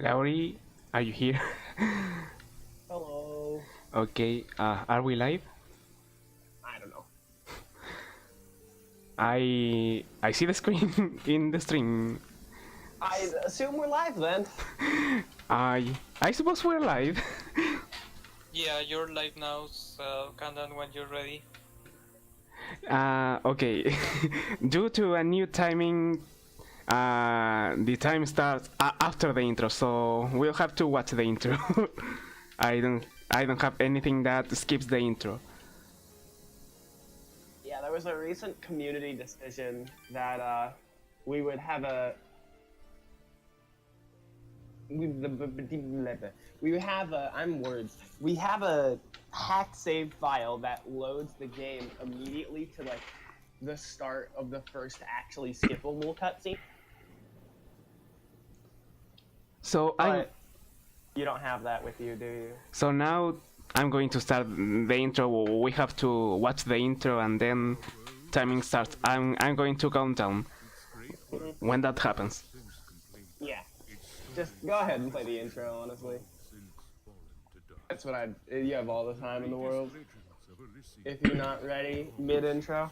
Laurie, are you here? Hello. Okay, are we live? I don't know. I see the screen in the stream. I assume we're live then. I suppose we're live. Yeah, you're live now, so count down when you're ready. Okay. Due to a new timing, the time starts after the intro, so we'll have to watch the intro. I don't have anything that skips the intro. Yeah, there was a recent community decision that we would have a we would have a we have a hack save file that loads the game immediately to like the start of the first actually skippable cutscene. So But you don't have that with you, do you? So now I'm going to start the intro. We have to watch the intro and then timing starts. I'm going to count down when that happens. Yeah. Just go ahead and play the intro, honestly. That's what you have all the time in the world. If you're not ready, mid-intro.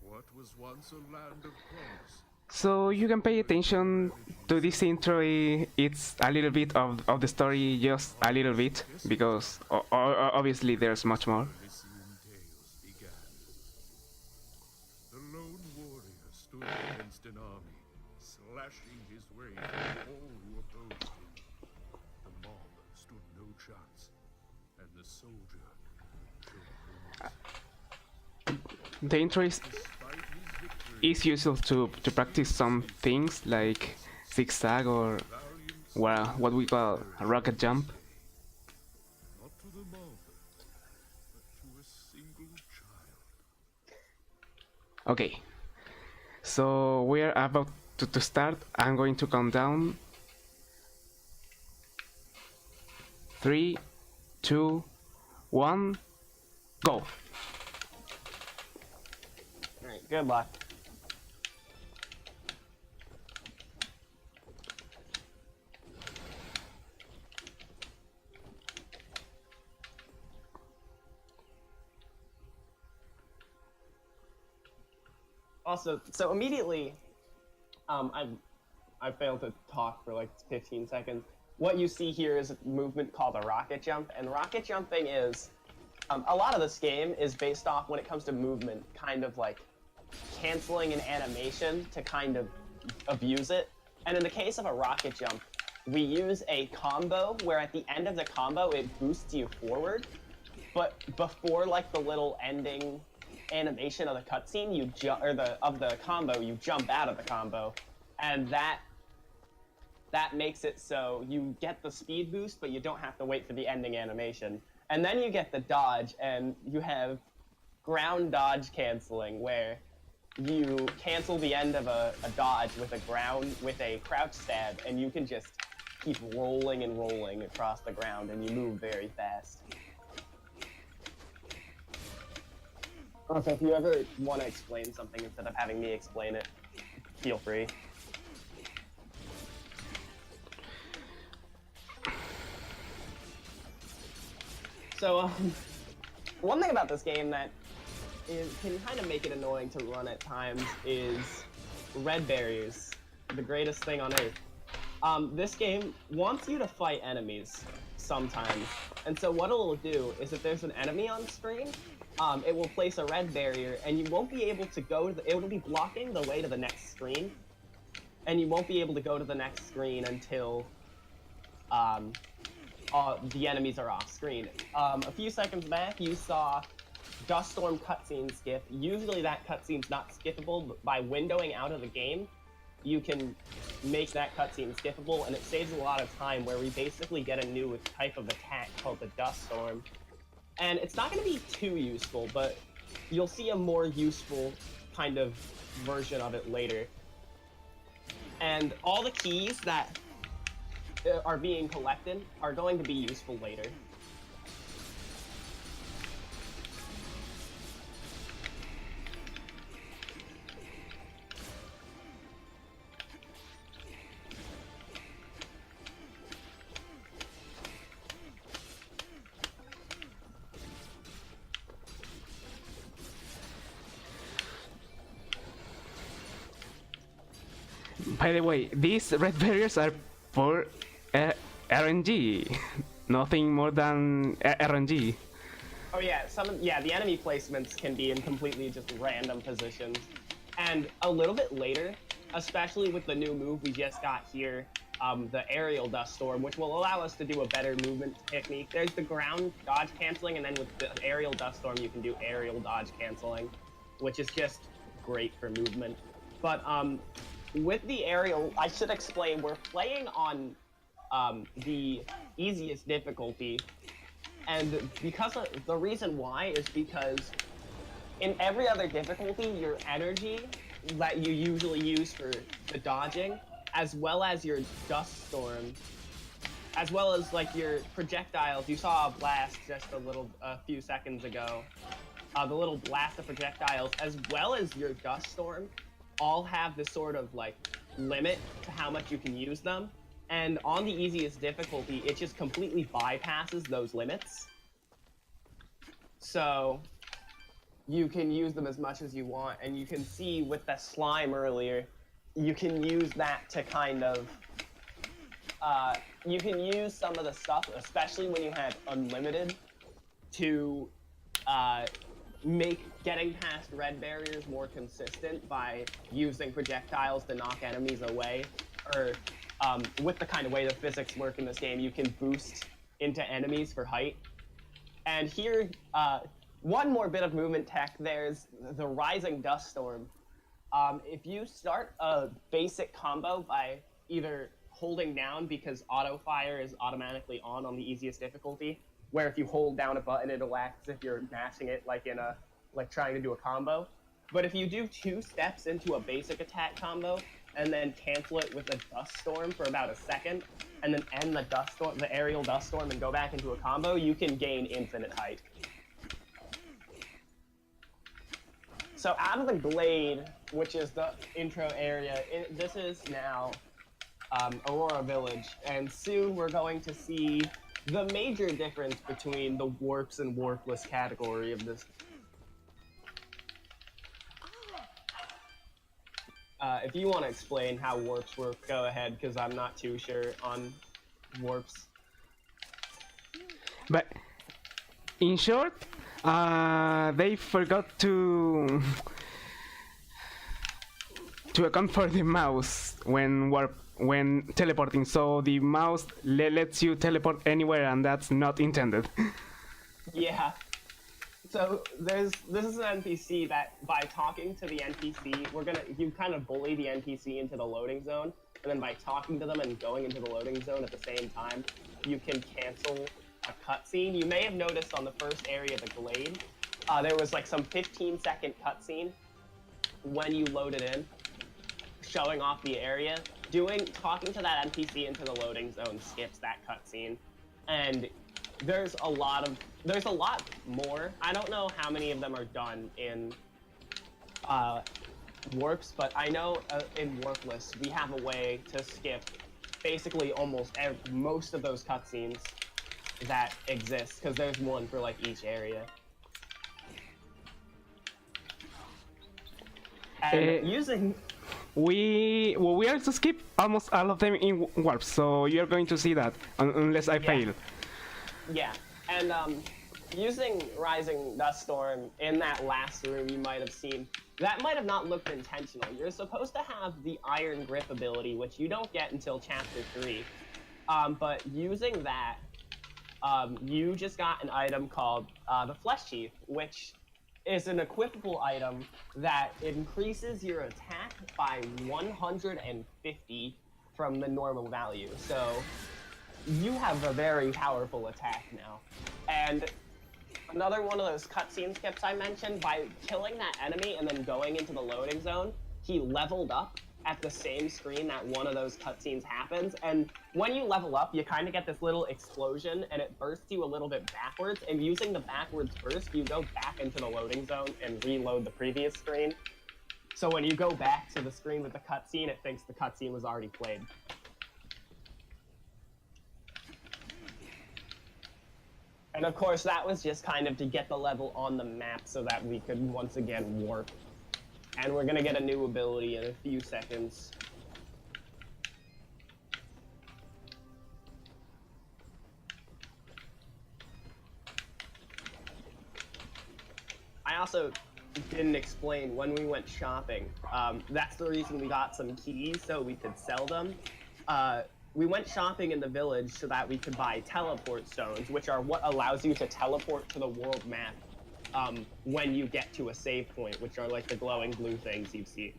What was once a land of promise. So you can pay attention to this intro. It's a little bit of the story, just a little bit, because obviously there's much more. Elysian tales began. The lone warrior stood against an army, slashing his way through all who opposed him. The mob stood no chance, and the soldier showed no mercy. The intro is Despite his victory, is useful to practice some things like zigzag or what we call a rocket jump. not to the mob, but to a single child. Okay, so we're about to start. I'm going to count down. 3, 2, 1, go. Alright, good luck. Also, so immediately, I failed to talk for like 15 seconds. What you see here is a movement called a rocket jump, and rocket jumping is a lot of this game is based off when it comes to movement, kind of like canceling an animation to kind of abuse it. And in the case of a rocket jump, we use a combo where at the end of the combo it boosts you forward, but before like the little ending animation of the cutscene, you jump or the combo, you jump out of the combo, and that makes it so you get the speed boost, but you don't have to wait for the ending animation. And then you get the dodge, and you have ground dodge canceling, where you cancel the end of a dodge with a crouch stab, and you can just keep rolling and rolling across the ground, and you move very fast. Also, if you ever want to explain something instead of having me explain it, feel free. So, one thing about this game that can kind of make it annoying to run at times is red barriers, the greatest thing on earth. This game wants you to fight enemies sometimes, and so what it'll do is if there's an enemy on screen, it will place a red barrier, and you won't be able to go to it will be blocking the way to the next screen, and you won't be able to go to the next screen until the enemies are off screen. A few seconds back, you saw Dust Storm cutscene skip. Usually that cutscene's not skippable, but by windowing out of the game, you can make that cutscene skippable, and it saves a lot of time where we basically get a new type of attack called the Dust Storm. And it's not going to be too useful, but you'll see a more useful kind of version of it later. And all the keys that are being collected are going to be useful later. By the way, these red barriers are for RNG, nothing more than RNG. Oh yeah, the enemy placements can be in completely just random positions. And a little bit later, especially with the new move we just got here, the aerial dust storm, which will allow us to do a better movement technique. There's the ground dodge canceling, and then with the aerial dust storm, you can do aerial dodge canceling, which is just great for movement. But with the aerial, I should explain, we're playing on the easiest difficulty. And because of, the reason why is because in every other difficulty, your energy that you usually use for the dodging, as well as your dust storm, as well as like your projectiles, you saw a blast just a few seconds ago. The little blast of projectiles, as well as your dust storm, all have this sort of like limit to how much you can use them. And on the easiest difficulty, it just completely bypasses those limits. So you can use them as much as you want, and you can see with the slime earlier, you can use that to kind of, you can use some of the stuff, especially when you have unlimited, to make getting past red barriers more consistent by using projectiles to knock enemies away, or with the kind of way the physics work in this game, you can boost into enemies for height. And here, one more bit of movement tech, there's the Rising Dust Storm. If you start a basic combo by either holding down, because auto fire is automatically on the easiest difficulty, where if you hold down a button, it'll act as if you're mashing it like in a, like trying to do a combo. But if you do 2 steps into a basic attack combo, and then cancel it with a dust storm for about a second, and then end the dust storm, the aerial dust storm, and go back into a combo, you can gain infinite height. So out of the glade, which is the intro area, this is now Aurora Village, and soon we're going to see the major difference between the warps and warpless category of this. If you want to explain how warps work, go ahead, because I'm not too sure on warps. But in short, they forgot to account for the mouse when teleporting. So the mouse lets you teleport anywhere, and that's not intended. Yeah. So this is an NPC that by talking to the NPC, you kind of bully the NPC into the loading zone, and then by talking to them and going into the loading zone at the same time, you can cancel a cutscene. You may have noticed on the first area of the glade, there was like some 15-second cutscene when you loaded in, showing off the area. Talking to that NPC into the loading zone skips that cutscene, and there's a lot more. I don't know how many of them are done in warps, but I know in warpless we have a way to skip basically most of those cutscenes that exist, because there's one for like each area. And we also skip almost all of them in warps, so you're going to see that unless I fail. Yeah, and using Rising Dust Storm in that last room you might have seen, that might have not looked intentional. You're supposed to have the Iron Grip ability, which you don't get until Chapter 3. But using that, you just got an item called the Flesh Sheath, which is an equipable item that increases your attack by 150 from the normal value. So you have a very powerful attack now. And another one of those cutscene skips I mentioned, by killing that enemy and then going into the loading zone, he leveled up at the same screen that one of those cutscenes happens. And when you level up, you kind of get this little explosion, and it bursts you a little bit backwards. And using the backwards burst, you go back into the loading zone and reload the previous screen. So when you go back to the screen with the cutscene, it thinks the cutscene was already played. And of course, that was just kind of to get the level on the map so that we could once again warp. And we're gonna get a new ability in a few seconds. also didn't explain when we went shopping. That's the reason we got some keys so we could sell them. We went shopping in the village so that we could buy teleport stones, which are what allows you to teleport to the world map when you get to a save point, which are like the glowing blue things you've seen.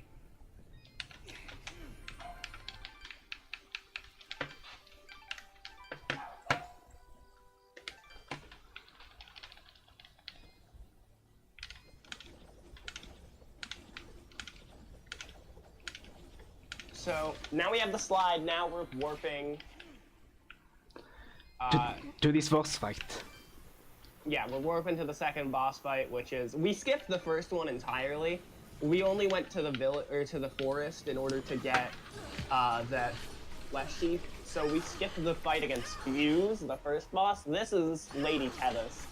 So now we have the slide, now we're warping. To this boss fight. Yeah, we're warping to the second boss fight, which is, we skipped the first one entirely. We only went to the village, or to the forest in order to get that flesh sheath. So we skipped the fight against Fuse, the first boss. This is Lady Tethys.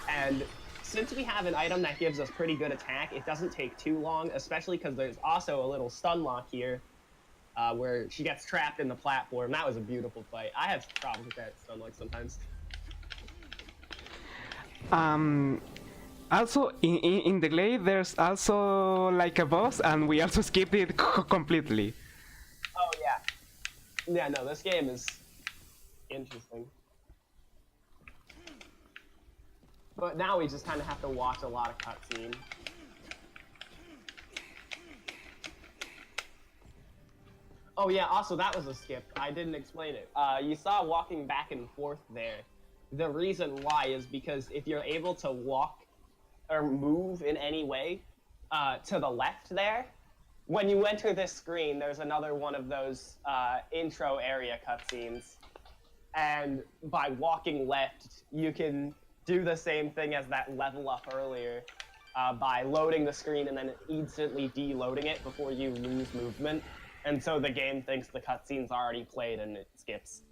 And since we have an item that gives us pretty good attack, it doesn't take too long, especially because there's also a little stun lock here. Where she gets trapped in the platform. That was a beautiful fight. I have problems with that stun lock sometimes. Also, in the glade, there's also like a boss, and we also skipped it completely. Oh, yeah. Yeah, no, this game is interesting. But now we just kind of have to watch a lot of cutscene. Oh yeah, also that was a skip. I didn't explain it. You saw walking back and forth there. The reason why is because if you're able to walk or move in any way to the left there, when you enter this screen, there's another one of those intro area cutscenes. And by walking left, you can do the same thing as that level up earlier by loading the screen and then instantly deloading it before you lose movement. And so the game thinks the cutscene's already played and it skips.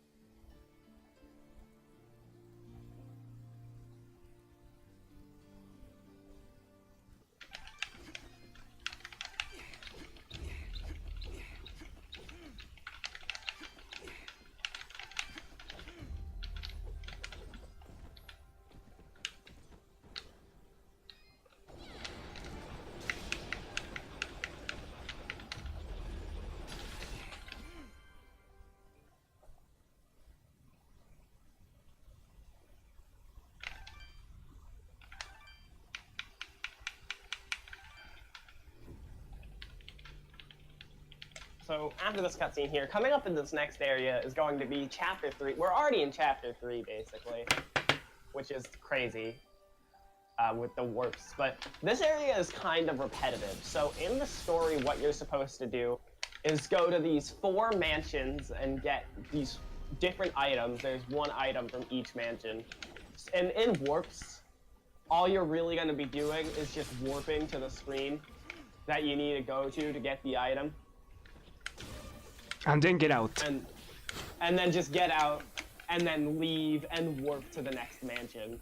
So after this cutscene here, coming up in this next area is going to be Chapter 3. We're already in Chapter 3, basically, which is crazy with the warps. But this area is kind of repetitive. So in the story, what you're supposed to do is go to these 4 mansions and get these different items. There's one item from each mansion. And in warps, all you're really going to be doing is just warping to the screen that you need to go to get the item. And then get out. And then just get out, and then leave and warp to the next mansion.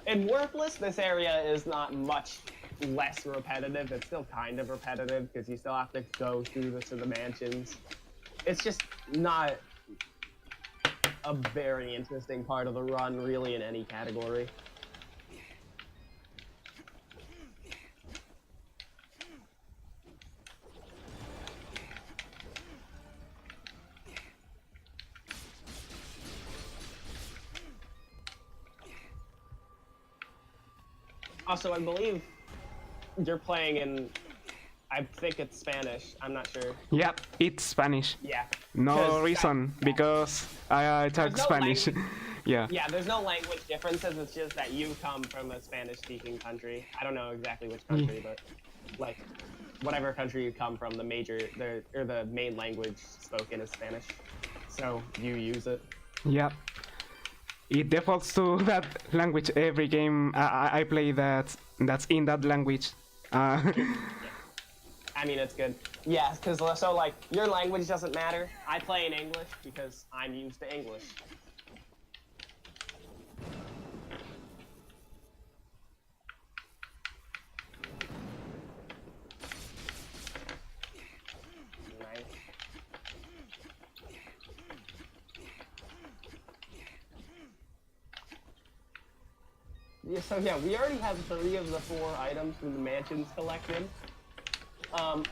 In Warpless, this area is not much less repetitive. It's still kind of repetitive, because you still have to go through the mansions. It's just not a very interesting part of the run, really, in any category. Also, I believe you're playing in, I think it's Spanish, I'm not sure. Yep, it's Spanish. Yeah. No reason, because I talk no Spanish. Yeah. Yeah, there's no language differences, it's just that you come from a Spanish-speaking country. I don't know exactly which country, but, like, whatever country you come from, the main language spoken is Spanish. So, you use it. Yep. It defaults to that language every game I play that's in that language. I mean, it's good. Yeah, because so like your language doesn't matter. I play in English because I'm used to English. Nice. So yeah, we already have 3 of the 4 items from the mansions collected. I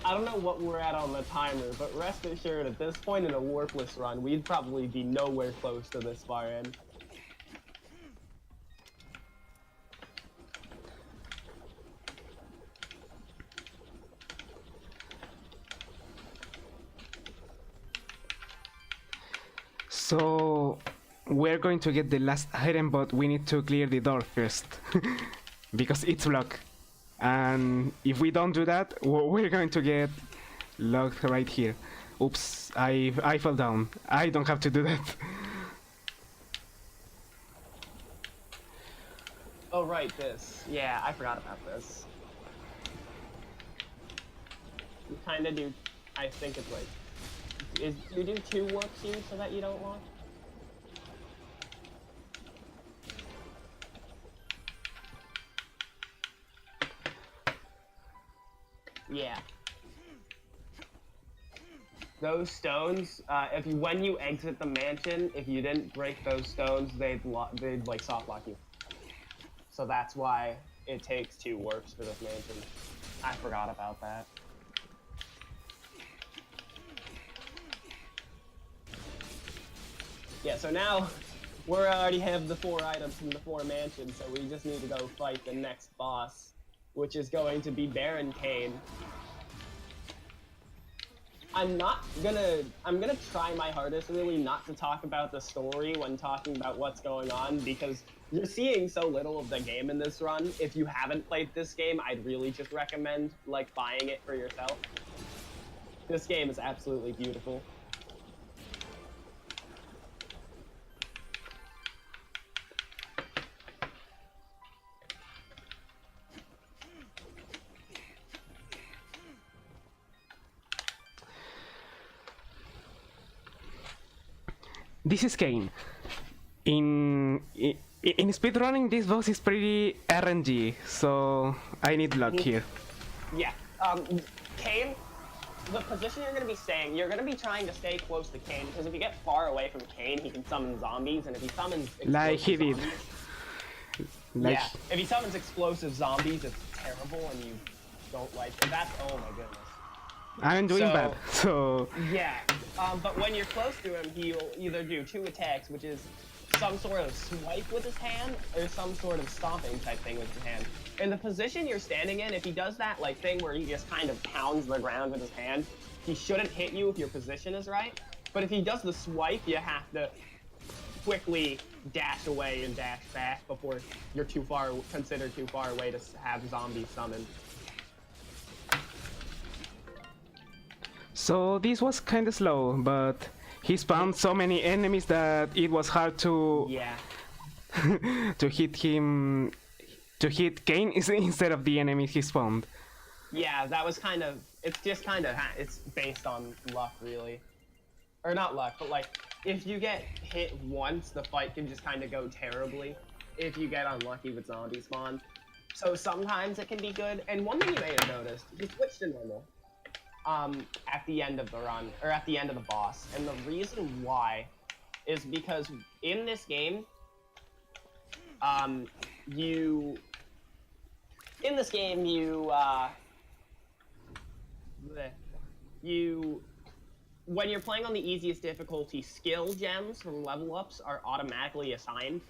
don't know what we're at on the timer, but rest assured, at this point in a warpless run, we'd probably be nowhere close to this far in. So we're going to get the last item, but we need to clear the door first because it's locked. And if we don't do that, we're going to get locked right here. Oops, I fell down. I don't have to do that. Oh right, this. Yeah, I forgot about this. You kind of do. I think it's like. You do 2 warp seeds so that you don't lock? Yeah. Those stones, when you exit the mansion, if you didn't break those stones, they'd like soft lock you. So that's why it takes 2 warps for this mansion. I forgot about that. Yeah, so now we already have the 4 items from the 4 mansions, so we just need to go fight the next boss, which is going to be Baron Cain. I'm gonna try my hardest really not to talk about the story when talking about what's going on, because you're seeing so little of the game in this run. If you haven't played this game, I'd really just recommend like buying it for yourself. This game is absolutely beautiful. This is Cain. In speedrunning, this boss is pretty RNG, so I need luck here. Yeah. Cain, the position you're going to be staying, you're going to be trying to stay close to Cain, because if you get far away from Cain, he can summon zombies, and if he summons like he did. Zombies, Like, yeah, if he summons explosive zombies, it's terrible, and you don't like it. That's, oh my goodness. I'm doing bad, so... Yeah, but when you're close to him, he'll either do 2 attacks, which is some sort of swipe with his hand, or some sort of stomping type thing with his hand. In the position you're standing in, if he does that like thing where he just kind of pounds the ground with his hand, he shouldn't hit you if your position is right. But if he does the swipe, you have to quickly dash away and dash back before you're considered too far away to have zombies summoned. So this was kinda slow, but he spawned so many enemies that it was hard to to hit Cain instead of the enemies he spawned. Yeah, that was kind of, it's based on luck really. Or not luck, but like, if you get hit once, the fight can just kind of go terribly if you get unlucky with zombie spawn. So sometimes it can be good, and one thing you may have noticed, he switched to normal. At the end of the run, or at the end of the boss. And the reason why is because in this game, when you're playing on the easiest difficulty, skill gems from level ups are automatically assigned.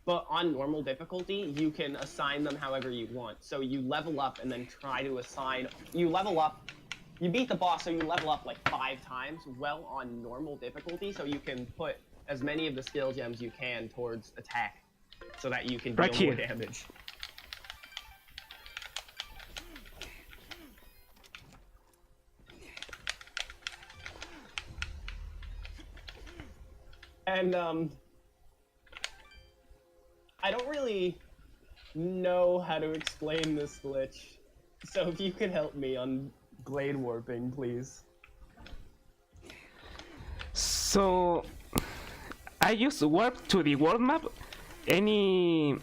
But on normal difficulty, you can assign them however you want. So you level up and then try to assign, you beat the boss, so you level up like 5 times, well on normal difficulty, so you can put as many of the skill gems you can towards attack, so that you can deal more damage. And, I don't really know how to explain this glitch, so if you could help me on blade warping, please. So I used warp to the world map. You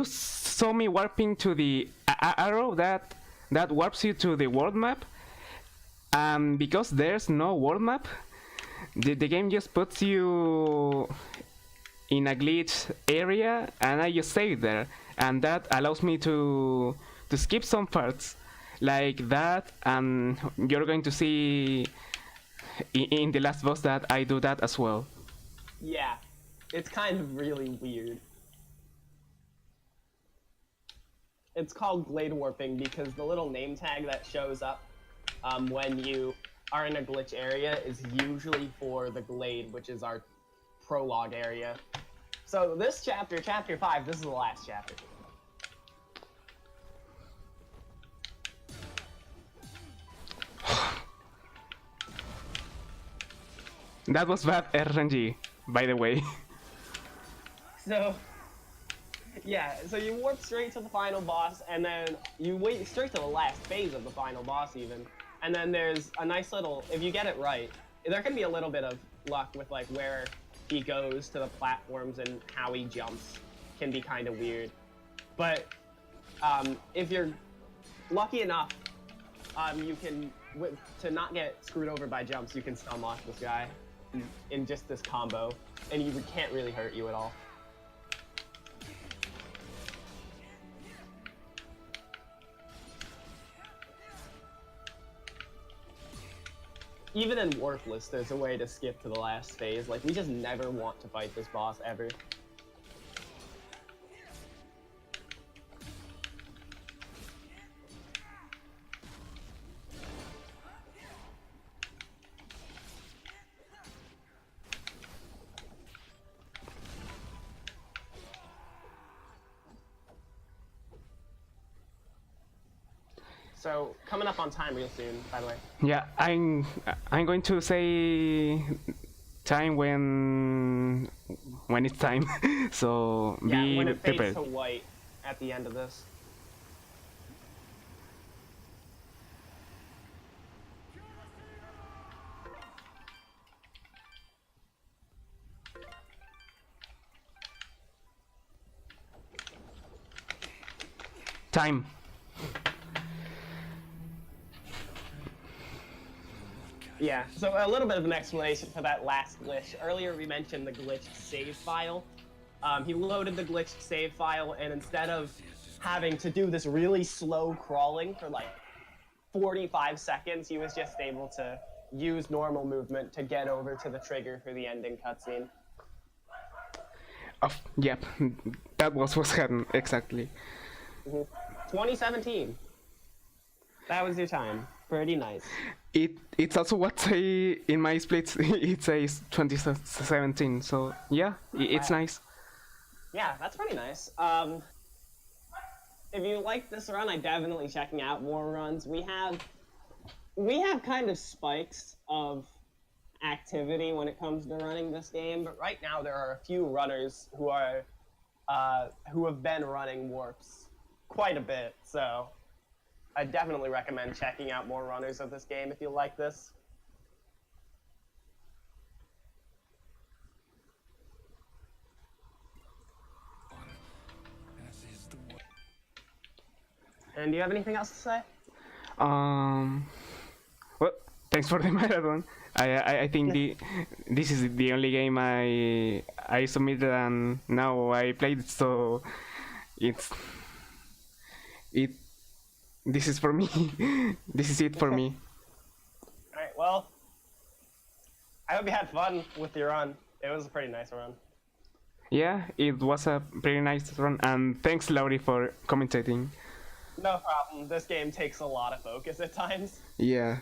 saw me warping to the arrow that warps you to the world map, and because there's no world map, the game just puts you in a glitch area, and I just save there, and that allows me to skip some parts like that, and you're going to see in the last boss that I do that as well. Yeah, it's kind of really weird. It's called glade warping because the little name tag that shows up when you are in a glitch area is usually for the glade, which is our prologue area. So this chapter, chapter 5, this is the last chapter. That was bad RNG, by the way. So, yeah, so you warp straight to the final boss, and then you wait straight to the last phase of the final boss even. And then there's a nice little, if you get it right, there can be a little bit of luck with like where he goes to the platforms and how he jumps can be kind of weird. But if you're lucky enough, you can, to not get screwed over by jumps, you can stun lock this guy in just this combo, and he can't really hurt you at all. Even in Warpless, there's a way to skip to the last phase. Like, we just never want to fight this boss, ever. So, coming up on time real soon, by the way. Yeah, I'm going to say time when it's time. So Yeah, be when it fades prepared. to white at the end of this. Time. Yeah, so a little bit of an explanation for that last glitch. Earlier we mentioned the glitched save file. He loaded the glitched save file, and instead of having to do this really slow crawling for like 45 seconds, he was just able to use normal movement to get over to the trigger for the ending cutscene. Oh, yep, that was what happened exactly. 2017. That was your time. Pretty nice. It's also what say in my splits. It says 2017. So yeah, it's Wow. nice. Yeah, that's pretty nice. If you like this run, I definitely checking out more runs. We have kind of spikes of activity when it comes to running this game, but right now there are a few runners who have been running warps quite a bit. So I definitely recommend checking out more runners of this game if you like this. And do you have anything else to say? Well, thanks for the marathon. I think this is the only game I submitted, and now I played it, so this is for me. This is it for me. Alright, well, I hope you had fun with your run. It was a pretty nice run. Yeah, it was a pretty nice run, and thanks Laurie for commentating. No problem. This game takes a lot of focus at times. Yeah.